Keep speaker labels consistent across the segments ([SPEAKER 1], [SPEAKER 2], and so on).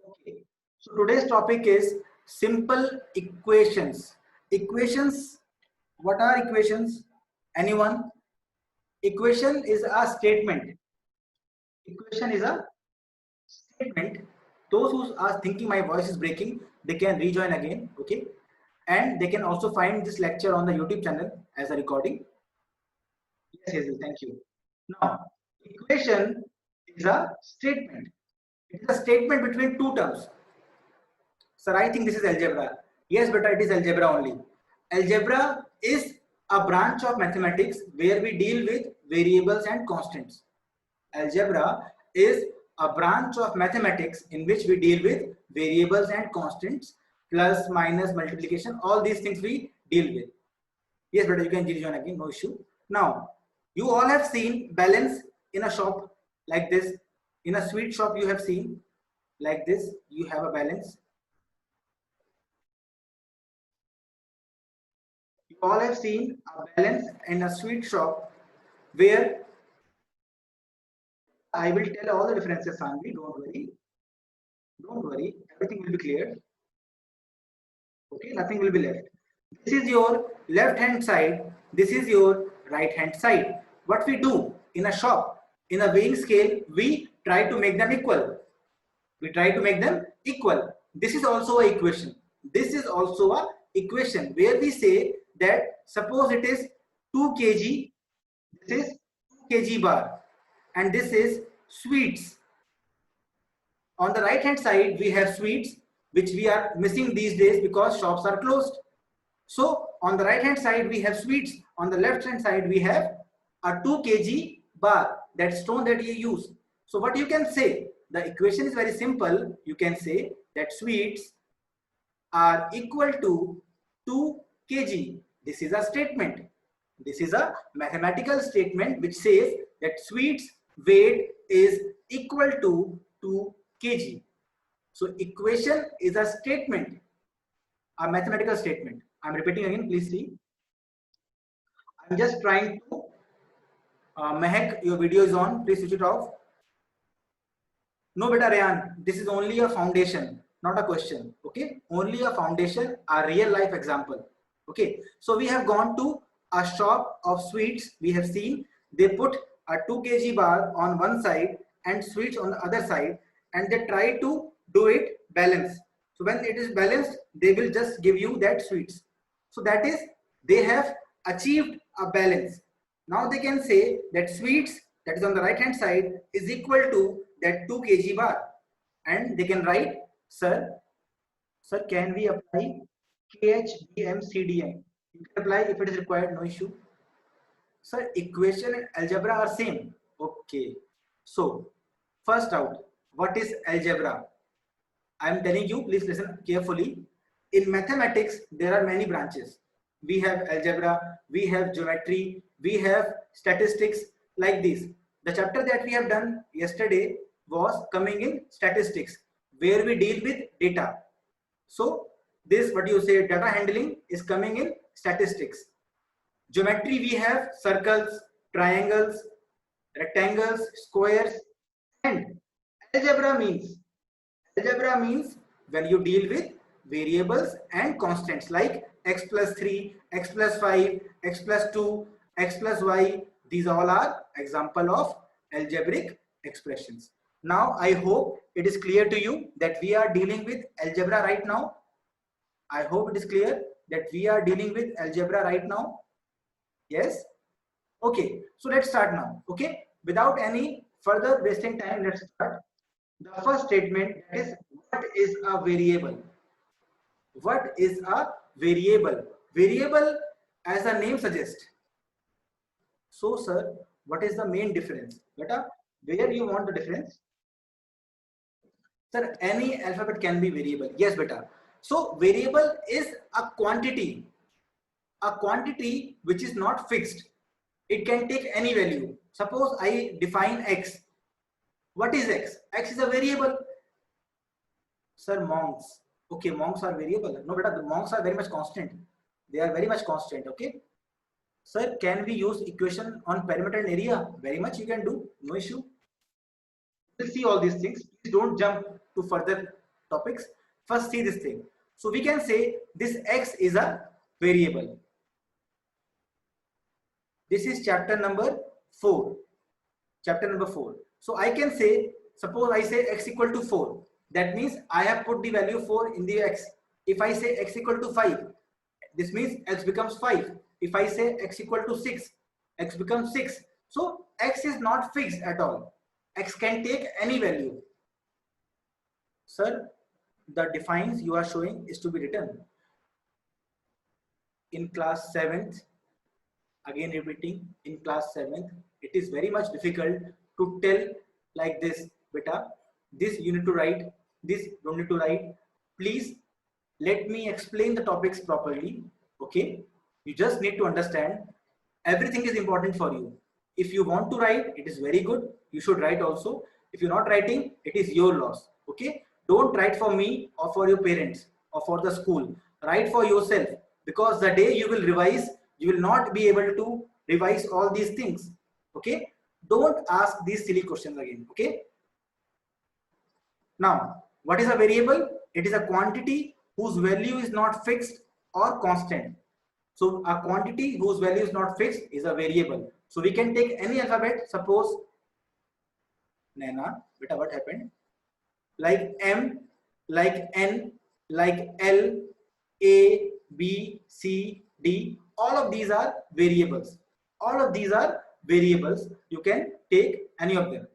[SPEAKER 1] Okay. So today's topic is simple equations. Equations. What are equations? Anyone? Equation is a statement. Equation is a statement. Those who are thinking my voice is breaking, they can rejoin again. Okay. And they can also find this lecture on the YouTube channel as a recording. Yes, Hazel, thank you. Now, equation is a statement. It is a statement between two terms. Sir, I think this is algebra. Yes, but it is algebra only. Algebra is a branch of mathematics where we deal with variables and constants. Algebra is a branch of mathematics in which we deal with variables and constants, plus, minus, multiplication, all these things we deal with. Yes, but you can rejoin again, no issue. Now, you all have seen balance in a shop like this. In a sweet shop, you have seen like this, you have a balance. You all have seen a balance in a sweet shop where I will tell all the differences, Sanvi. Don't worry. Don't worry. Everything will be clear. Okay, nothing will be left. This is your left hand side. This is your right hand side. What we do in a shop, in a weighing scale, we try to make them equal. We try to make them equal. This is also an equation. This is also a equation where we say that suppose it is 2 kg, this is 2 kg bar, and this is sweets. On the right hand side we have sweets, which we are missing these days because shops are closed. So on the right hand side we have sweets, on the left hand side we have a 2 kg bar, that stone that you use. So what you can say, the equation is very simple. You can say that sweets are equal to 2 kg. This is a statement. This is a mathematical statement which says that sweets weight is equal to 2 kg. So equation is a statement, a mathematical statement. I'm repeating again, please see. I'm just trying to Mehak, your video is on, please switch it off. No, beta Rayan, this is only a foundation, not a question. Okay, only a foundation, a real life example. Okay, so we have gone to a shop of sweets. We have seen they put a 2 kg bar on one side and sweets on the other side, and they try to do it balance. So when it is balanced, they will just give you that sweets. So that is, they have achieved a balance. Now they can say that sweets that is on the right hand side is equal to that 2 kg bar, and they can write, sir, can we apply KHBMCDM? You can apply if it is required, no issue. Sir, equation and algebra are same. Okay. So first out, what is algebra? I am telling you, please listen carefully. In mathematics, there are many branches. We have algebra, we have geometry, we have statistics, like this. The chapter that we have done yesterday was coming in statistics, where we deal with data. So this, what you say, data handling is coming in statistics. Geometry, we have circles, triangles, rectangles, squares, and algebra means when you deal with variables and constants like x plus 3, x plus 5, x plus 2, x plus y. These all are example of algebraic expressions. Now I hope it is clear to you that we are dealing with algebra right now. I hope it is clear that we are dealing with algebra right now. Yes? Okay, so let's start now. Okay, without any further wasting time, let's start. The first statement is, what is a variable? What is a variable? Variable, as the name suggests. So, sir, what is the main difference? Beta, where you want the difference? Sir, any alphabet can be variable. Yes, beta. So, variable is a quantity which is not fixed. It can take any value. Suppose I define x. What is x? X is a variable. Sir, monks. Okay, monks are variable. No, but the monks are very much constant. They are very much constant. Okay. Sir, can we use equation on perimeter and area? Very much you can do. No issue. We'll see all these things. Please don't jump to further topics. First see this thing. So we can say this x is a variable. This is chapter number 4. Chapter number 4. So I can say, suppose I say x equal to 4. That means I have put the value 4 in the x. If I say x equal to 5, this means x becomes 5. If I say x equal to 6, x becomes 6. So x is not fixed at all. X can take any value. Sir, the defines you are showing is to be written in class 7th. Again repeating, in class 7th, it is very much difficult to tell like this, beta, this you need to write, this you don't need to write. Please let me explain the topics properly. Okay, you just need to understand everything is important for you. If you want to write, it is very good, you should write also. If you're not writing, it is your loss. Okay, don't write for me or for your parents or for the school. Write for yourself, because the day you will revise, you will not be able to revise all these things. Okay, don't ask these silly questions again. Okay, now what is a variable? It is a quantity whose value is not fixed or constant. So a quantity whose value is not fixed is a variable. So we can take any alphabet. Suppose Naina, beta, what happened? Like M, like N, like L, A, B, C, D. All of these are variables. All of these are variables. You can take any of them.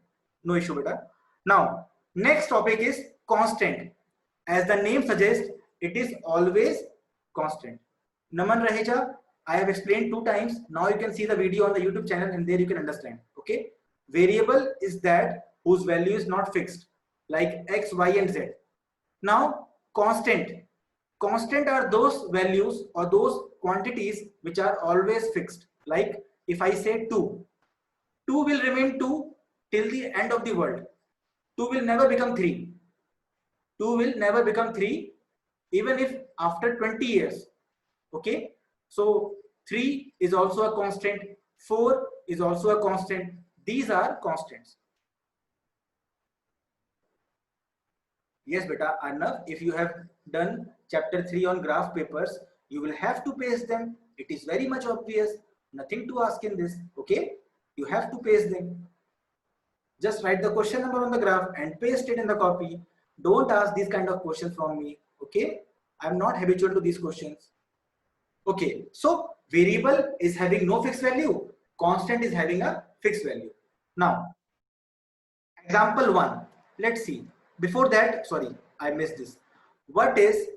[SPEAKER 1] No issue, beta. Now, next topic is constant. As the name suggests, it is always constant. Naman Raheja, I have explained 2 times. Now you can see the video on the YouTube channel and there you can understand. Okay. Variable is that whose value is not fixed, like X, Y, and Z. Now, constant. Constant are those values or those quantities which are always fixed. Like if I say 2, 2 will remain 2 till the end of the world. 2 will never become 3. 2 will never become 3 even if after 20 years. Okay, so 3 is also a constant, 4 is also a constant. These are constants. Yes, beta, Arnav, if you have done chapter 3 on graph papers, you will have to paste them. It is very much obvious. Nothing to ask in this. Okay, you have to paste them. Just write the question number on the graph and paste it in the copy. Don't ask these kind of questions from me. Okay, I'm not habitual to these questions. Okay, so variable is having no fixed value, constant is having a fixed value. Now, example 1, let's see. Before that, sorry, I missed this. What is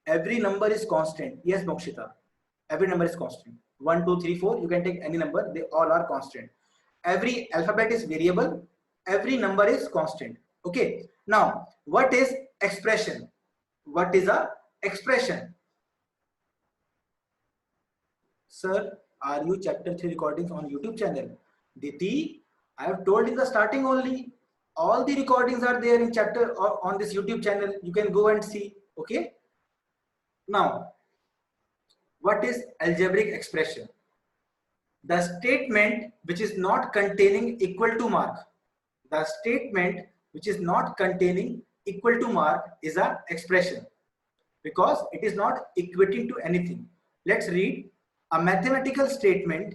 [SPEAKER 1] every number is constant? Yes, Mokshita, every number is constant. 1, 2, 3, 4, you can take any number, they all are constant. Every alphabet is variable, every number is constant. Okay, now what is expression? What is a expression? Sir, are you chapter 3 recordings on YouTube channel? Diti, I have told in the starting only. All the recordings are there in chapter or on this YouTube channel. You can go and see. Okay. Now, what is algebraic expression? The statement which is not containing equal to mark. The statement which is not containing equal to mark is an expression because it is not equating to anything. Let's read. A mathematical statement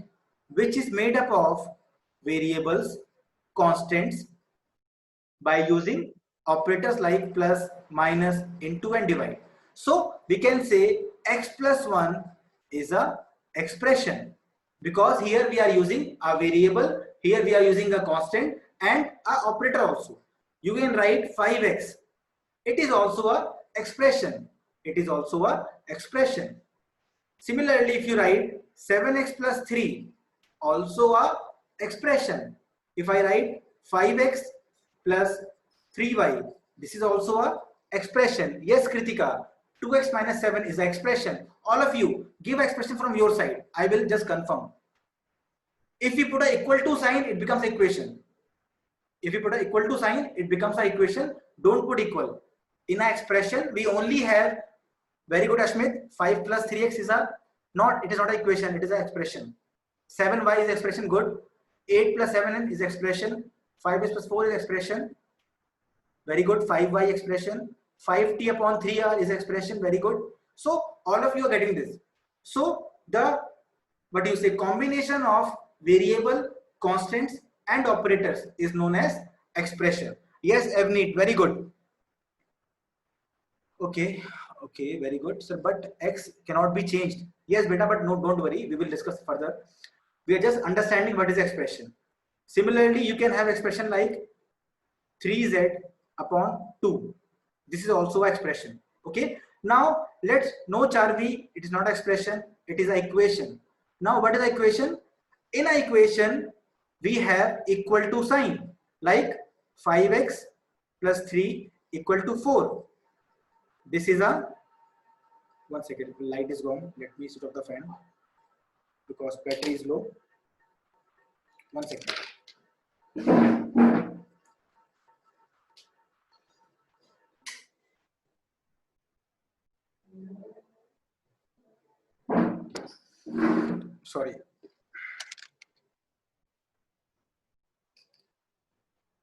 [SPEAKER 1] which is made up of variables, constants, by using operators like plus, minus, into, and divide. So we can say x plus 1 is a expression because here we are using a variable, here we are using a constant and a operator also. You can write 5x. It is also a expression. It is also a expression. Similarly, if you write 7x plus 3, also a expression. If I write 5x plus 3y, this is also a expression. Yes, Kritika, 2x minus 7 is an expression. All of you, give expression from your side. I will just confirm. If you put an equal to sign, it becomes equation. If you put an equal to sign, it becomes an equation. Don't put equal. In an expression, we only have, very good Ashmit, 5 plus 3x is a not, it is not an equation, it is an expression. 7y is expression, good. 8 plus 7n is expression. 5x plus 4 is expression. very good. 5y expression, 5t upon 3r is expression, very good. So all of you are getting this. So the, what do you say, combination of variable, constants and operators is known as expression. Yes, Avneet, very good. Okay, okay, very good, sir. But x cannot be changed. Yes, beta, but no, don't worry. We will discuss further. We are just understanding what is expression. Similarly, you can have expression like 3z upon 2. This is also expression. Okay. Now let's no Charvi. It is not expression. It is an equation. Now what is the equation? In an equation, we have equal to sign like 5x plus 3 equal to 4. This is a, one second, light is gone. Let me switch off the fan because battery is low. One second. Sorry.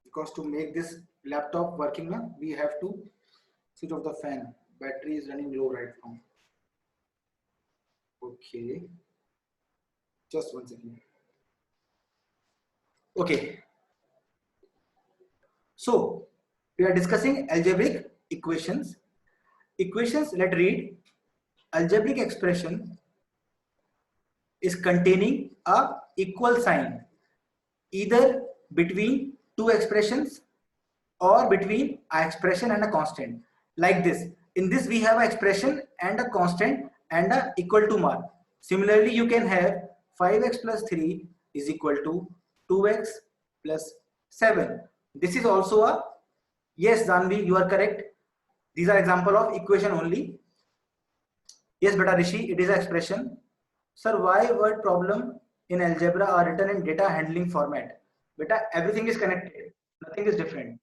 [SPEAKER 1] Because to make this laptop working now, we have to switch off the fan. Battery is running low right now. Okay. Just one second. Okay. So we are discussing algebraic equations. Equations, let's read. Algebraic expression is containing a equal sign either between two expressions or between an expression and a constant, like this. In this we have an expression and a constant and a equal to mark. Similarly, you can have 5x plus 3 is equal to 2x plus 7. This is also a, yes Zanvi, you are correct. These are example of equation only. Yes beta Rishi, it is an expression. Sir, why word problem in algebra are written in data handling format? Beta, everything is connected, nothing is different.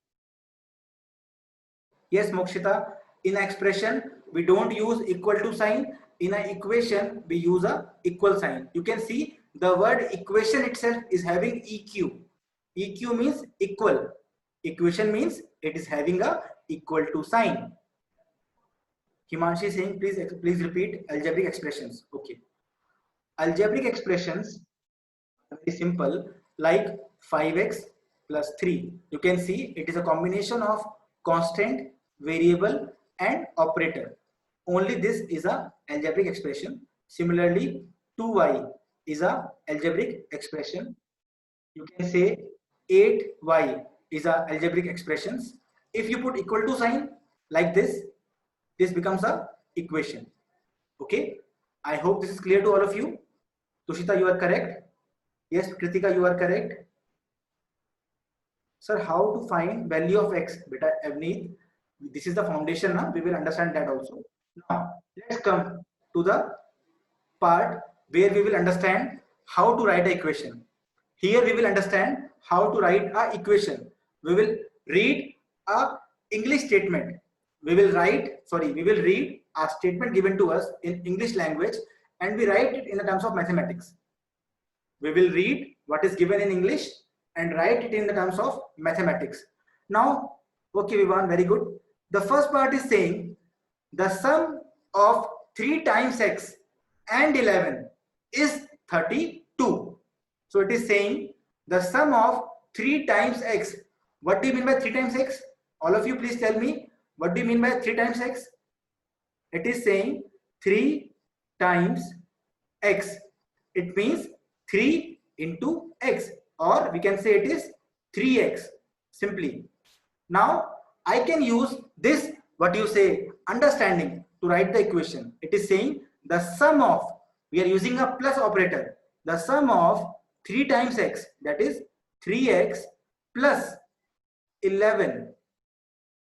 [SPEAKER 1] Yes, Mokshita, in expression, we don't use equal to sign. In an equation, we use a equal sign. You can see the word equation itself is having EQ. EQ means equal. Equation means it is having a equal to sign. Himanshi is saying, please repeat algebraic expressions. Okay. Algebraic expressions are very simple, like 5x plus 3. You can see it is a combination of constant, variable and operator. Only this is a algebraic expression. Similarly, 2y is a algebraic expression. You can say 8y is a algebraic expressions. If you put equal to sign like this becomes a equation. Okay, I hope this is clear to all of you. Tushita, you are correct. Yes, Kritika, you are correct. Sir, how to find value of x? Beta Avneet, this is the foundation now. We will understand that also. Now, let's come to the part where we will understand how to write an equation. Here we will understand how to write an equation. We will read a English statement. We will read a statement given to us in English language and we write it in the terms of mathematics. We will read what is given in English and write it in the terms of mathematics. Now, okay, Vivan, very good. The first part is saying the sum of 3 times x and 11 is 32. So it is saying the sum of 3 times x. What do you mean by 3 times x? All of you please tell me, what do you mean by 3 times x? It is saying 3 times x. It means 3 into x, or we can say it is 3x simply. Now I can use this, what you say, understanding to write the equation. It is saying the sum of, we are using a plus operator, the sum of 3 times x, that is 3x plus 11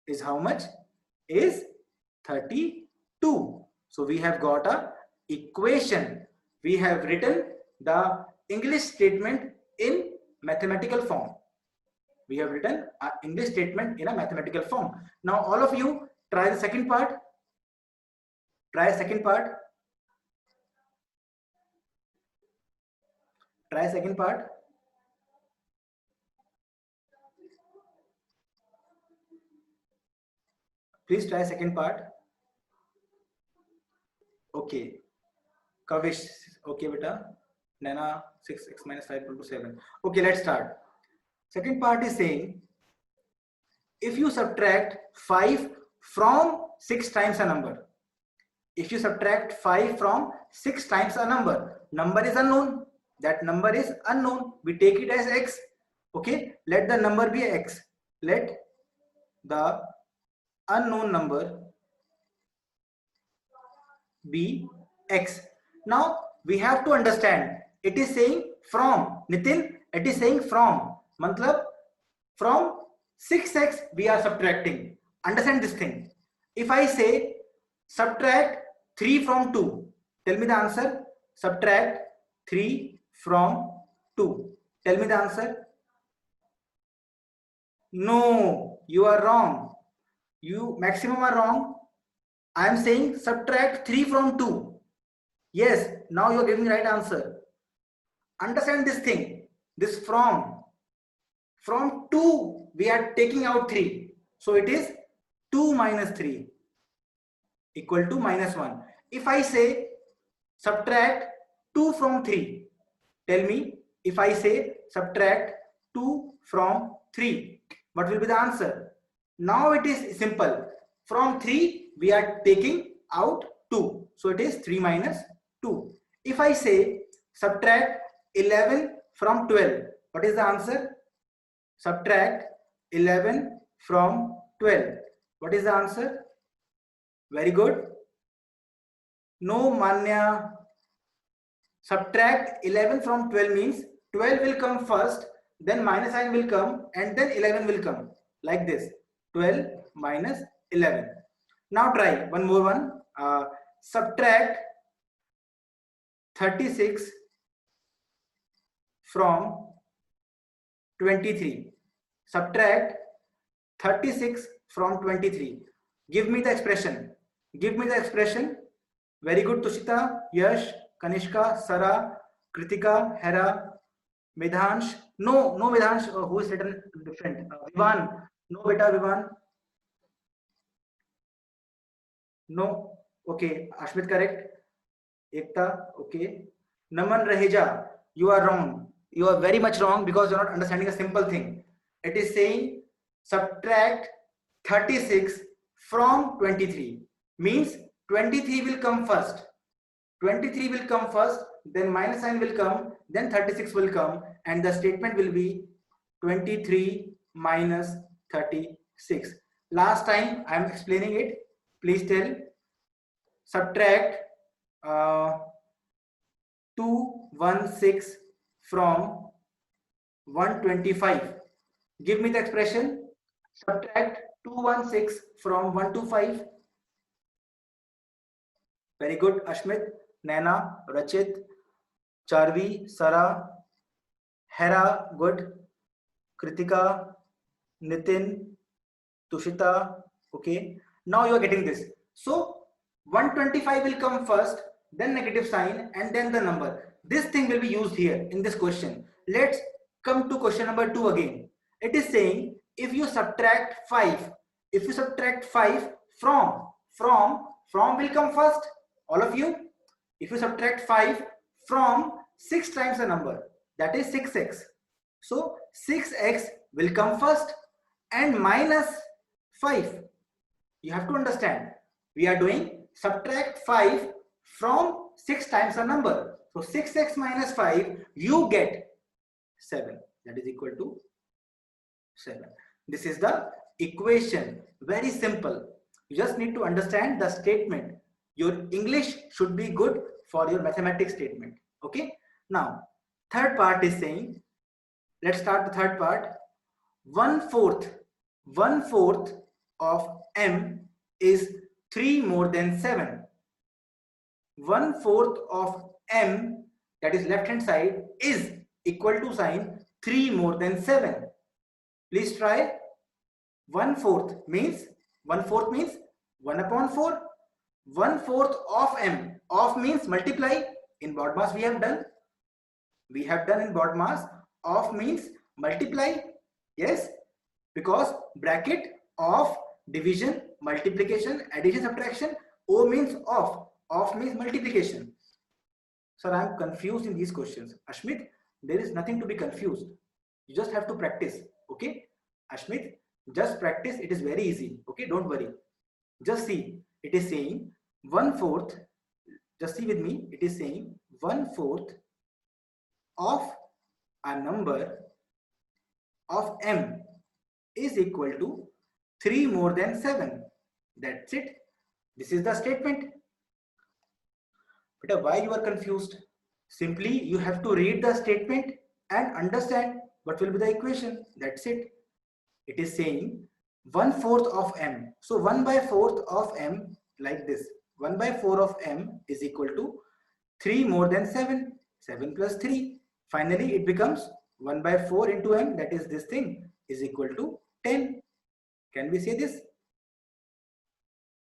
[SPEAKER 1] is how much? Is 32. So we have got a equation. We have written the English statement in mathematical form. We have written an English statement in a mathematical form. Now all of you try the second part. Try second part. Try second part. Please try second part. Okay, Kavish, okay beta. Nana, 6x minus 5 equal to 7. Okay, let's start. Second part is saying, if you subtract 5 from 6 times a number, if you subtract 5 from 6 times a number is unknown, that number is unknown, we take it as x. Okay, let the number be x, let the unknown number be x. Now we have to understand, it is saying from, Nitin, it is saying from, matlab from 6x we are subtracting. Understand this thing. If I say subtract 3 from 2, tell me the answer. Subtract 3 from 2, tell me the answer. No, you are wrong. You maximum are wrong. I am saying subtract 3 from 2. Yes, now you are giving right answer. Understand this thing. This from 2 we are taking out 3. So it is 2 minus 3 equal to minus 1. If I say subtract 2 from 3, tell me, if I say subtract 2 from 3, what will be the answer? Now it is simple. From 3 we are taking out 2. So it is 3 minus 2. If I say subtract 11 from 12, what is the answer? Subtract 11 from 12. What is the answer? Very good. No, Manya. Subtract 11 from 12 means 12 will come first, then minus sign will come, and then 11 will come. Like this. 12 minus 11. Now try one more one. Subtract 36 from 23. Subtract 36 from 23. Give me the expression. Give me the expression. Very good, Tushita, Yash, Kanishka, Sara, Kritika, Hera, Medhansh. No, no Medhansh, who is written different. Vivan. No, beta Vivan. No. Okay. Ashmit correct. Ekta. Okay. Naman Raheja. You are wrong. You are very much wrong because you are not understanding a simple thing. It is saying subtract 36 from 23. Means 23 will come first. 23 will come first, then minus sign will come, then 36 will come, and the statement will be 23 minus 36. Last time I am explaining it. Please tell. Subtract 216 from 125. Give me the expression. Subtract 216 from 125. Very good, Ashmit, Naina, Rachit, Charvi, Sara, Hera, good, Kritika, Nitin, Tushita. Okay, now you are getting this. So 125 will come first, then negative sign, and then the number. This thing will be used here in this question. Let's come to question number 2 again. It is saying if you subtract 5, from will come first. All of you, if you subtract 5 from 6 times a number, that is 6x. So 6x will come first, and minus 5. You have to understand, we are doing subtract 5 from 6 times a number. So 6x minus 5, you get 7. That is equal to 7. This is the equation. Very simple. You just need to understand the statement. Your English should be good for your mathematics statement. Okay. Now, third part is saying, let's start the third part. 1/4 of m is 3 more than 7. 1/4 of m, that is left hand side, is equal to sign 3 more than 7. Please try. 1/4 means 1/4. 1/4 of m. Of means multiply. In BODMAS we have done. In BODMAS. Of means multiply. Yes, because bracket of division, multiplication, addition, subtraction. O means off means multiplication. Sir, I am confused in these questions. Ashmit, there is nothing to be confused. You just have to practice. Okay, Ashmit, just practice. It is very easy. Okay, don't worry. Just see, it is saying 1/4. Just see with me. It is saying 1/4 of a number of m is equal to 3 more than 7. That's it. This is the statement. But why you are confused? Simply you have to read the statement and understand what will be the equation. That's it. It is saying 1/4 of m. So 1/4 of m, like this. 1/4 of m is equal to 3 more than 7. 7 plus 3. Finally, it becomes 1/4 into m, that is this thing, is equal to 10. Can we say this?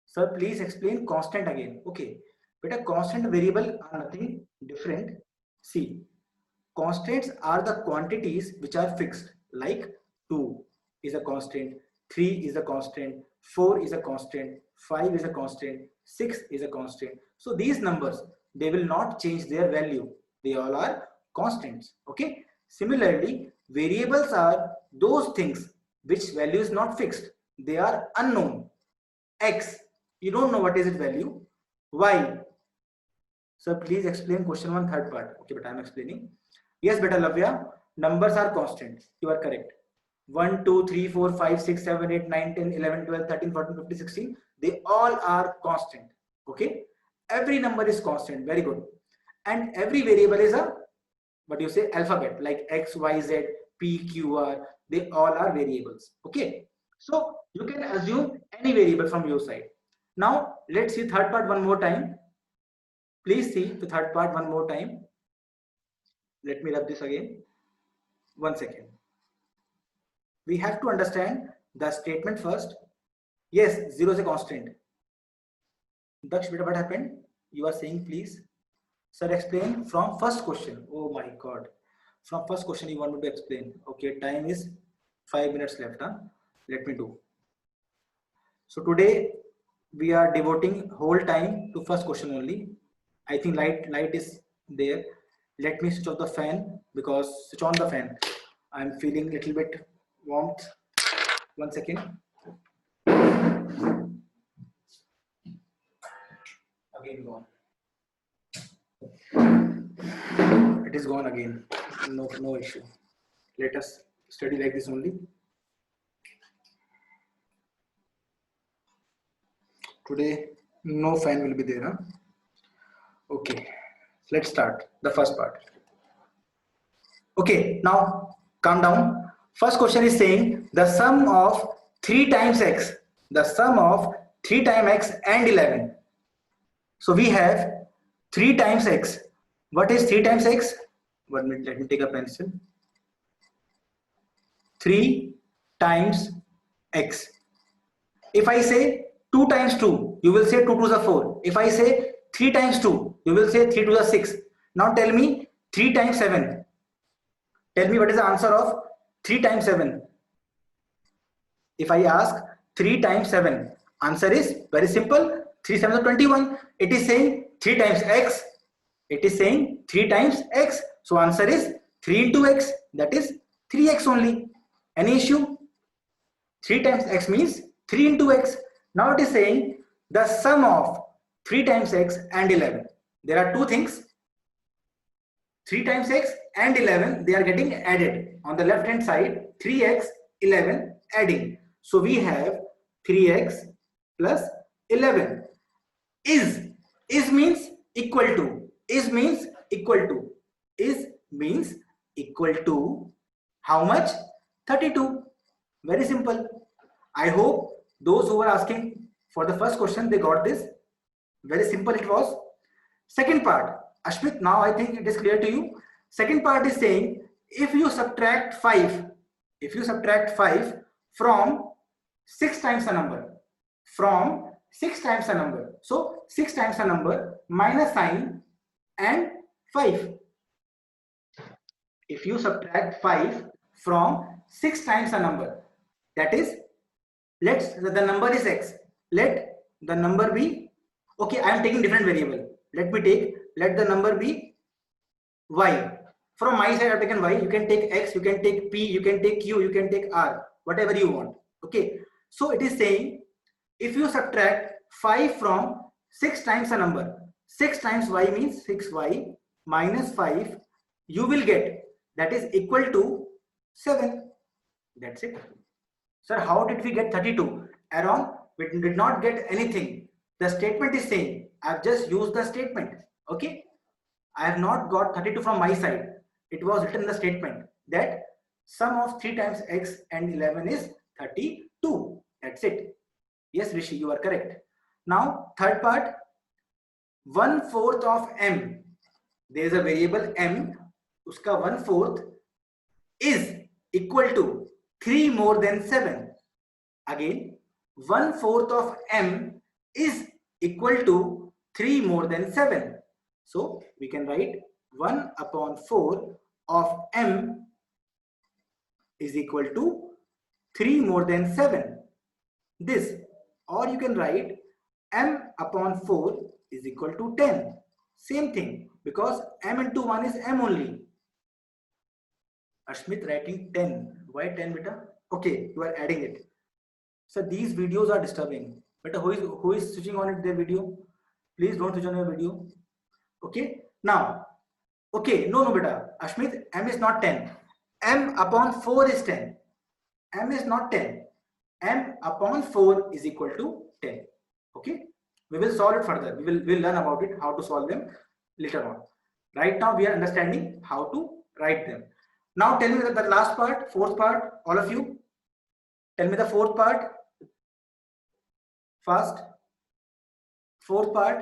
[SPEAKER 1] Sir, please explain constant again. Okay. But a constant variable are nothing different. See, constants are the quantities which are fixed, like 2 is a constant, 3 is a constant, 4 is a constant, 5 is a constant, 6 is a constant. So these numbers, they will not change their value. They all are constants. Okay. Similarly, variables are those things which value is not fixed. They are unknown. X, you don't know what is its value. Y, so please explain question 1 third part. Okay, but I am explaining. Yes, beta Lavya, numbers are constant. You are correct. 1, 2, 3, 4, 5, 6, 7, 8, 9, 10, 11, 12, 13, 14, 15, 16. They all are constant. Okay. Every number is constant. Very good. And every variable is a, what you say, alphabet, like X, Y, Z, P, Q, R. They all are variables. Okay. So you can assume any variable from your side. Now let's see third part one more time. Please see the third part one more time. Let me rub this again. 1 second. We have to understand the statement first. Yes, 0 is a constant. Daksh, what happened? You are saying, please. Sir, explain from first question. Oh my God. From first question you want me to explain. Okay, time is 5 minutes left. Huh? Let me do. So today we are devoting whole time to first question only. I think light is there. Let me switch off the fan, because switch on the fan. I'm feeling a little bit warmth. 1 second. Again gone. It is gone again. No issue. Let us study like this only. Today no fan will be there. Huh? Okay, let's start the first part. Okay, now calm down. First question is saying the sum of 3 times x. The sum of 3 times x and 11. So we have 3 times x. What is 3 times x? 1 minute, let me take a pencil. 3 times x. If I say 2 times 2, you will say 2 to the 4. If I say 3 times 2, you will say 3 to the 6. Now tell me 3 times 7. Tell me what is the answer of 3 times 7. If I ask 3 times 7, answer is very simple. 3 7 is 21. It is saying 3 times x. It is saying 3 times x. So answer is 3 into x. That is 3x only. Any issue? 3 times x means 3 into x. Now it is saying the sum of 3 times x and 11. There are two things. 3 times x and 11, they are getting added. On the left hand side, 3x, 11 adding. So we have 3x plus 11. Is means equal to. Is means equal to. Is means equal to how much? 32. Very simple. I hope those who were asking for the first question, they got this. Very simple it was. Second part, Ashmit, now I think it is clear to you. Second part is saying if you subtract 5 from 6 times a number, so 6 times a number minus sign and 5. If you subtract 5 from 6 times a number, that is Let's, the number is x. Let the number be, okay, I am taking different variable. Let me take, let the number be y. From my side I have taken y. You can take x, you can take p, you can take q, you can take r, whatever you want. Okay, so it is saying if you subtract 5 from 6 times a number, 6 times y means 6y minus 5, you will get, that is equal to 7. That's it. Sir, how did we get 32? Aaron, we did not get anything. The statement is saying, I've just used the statement. Okay, I have not got 32 from my side. It was written in the statement that sum of 3 times x and 11 is 32. That's it. Yes, Rishi, you are correct. Now, third part, 1/4 of m. There is a variable m. Uska 1/4 is equal to 3 more than 7. Again, 1/4 of m is equal to 3 more than 7. So we can write 1/4 of m is equal to 3 more than 7. This, or you can write m/4 is equal to 10. Same thing, because m into 1 is m only. Ashmit writing 10. Why 10, beta? Okay, you are adding it. So these videos are disturbing. Beta, who is switching on their video? Please don't switch on your video. Okay, now, okay, no, beta. Ashmit, m is not 10. m/4 is 10. M is not 10. m/4 is equal to 10. Okay, we will solve it further. We'll learn about it, how to solve them later on. Right now, we are understanding how to write them. Now, tell me the last part, fourth part, all of you. Tell me the fourth part. First, fourth part.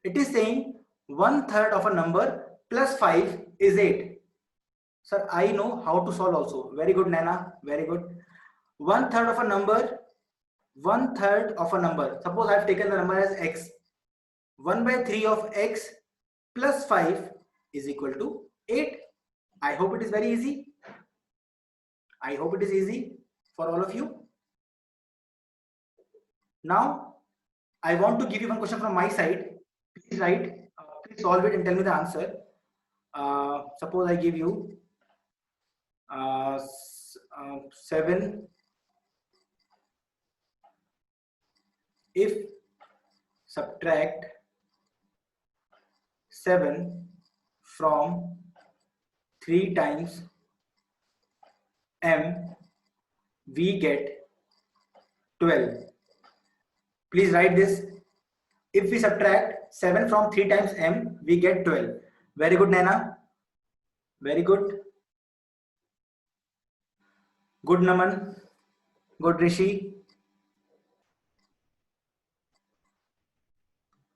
[SPEAKER 1] It is saying 1/3 of a number plus 5 is 8. Sir, I know how to solve also. Very good, Nana. Very good. 1/3 of a number. 1/3 of a number. Suppose I have taken the number as x. 1/3 of x plus 5 is equal to 8. I hope it is very easy. I hope it is easy for all of you. Now, I want to give you one question from my side. Please write, please solve it and tell me the answer. Suppose I give you 7. If subtract 7 from 3 times m, we get 12. Please write this. If we subtract 7 from 3 times m, we get 12. Very good, Naina. Very good. Good, Naman. Good, Rishi.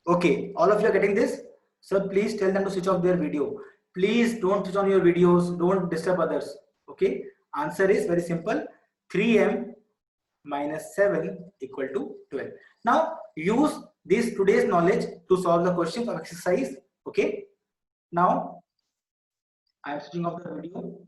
[SPEAKER 1] Okay, all of you are getting this? So please tell them to switch off their video. Please don't switch on your videos. Don't disturb others. Okay. Answer is very simple. 3m minus 7 equal to 12. Now use this today's knowledge to solve the questions of exercise. Okay. Now I am switching off the video.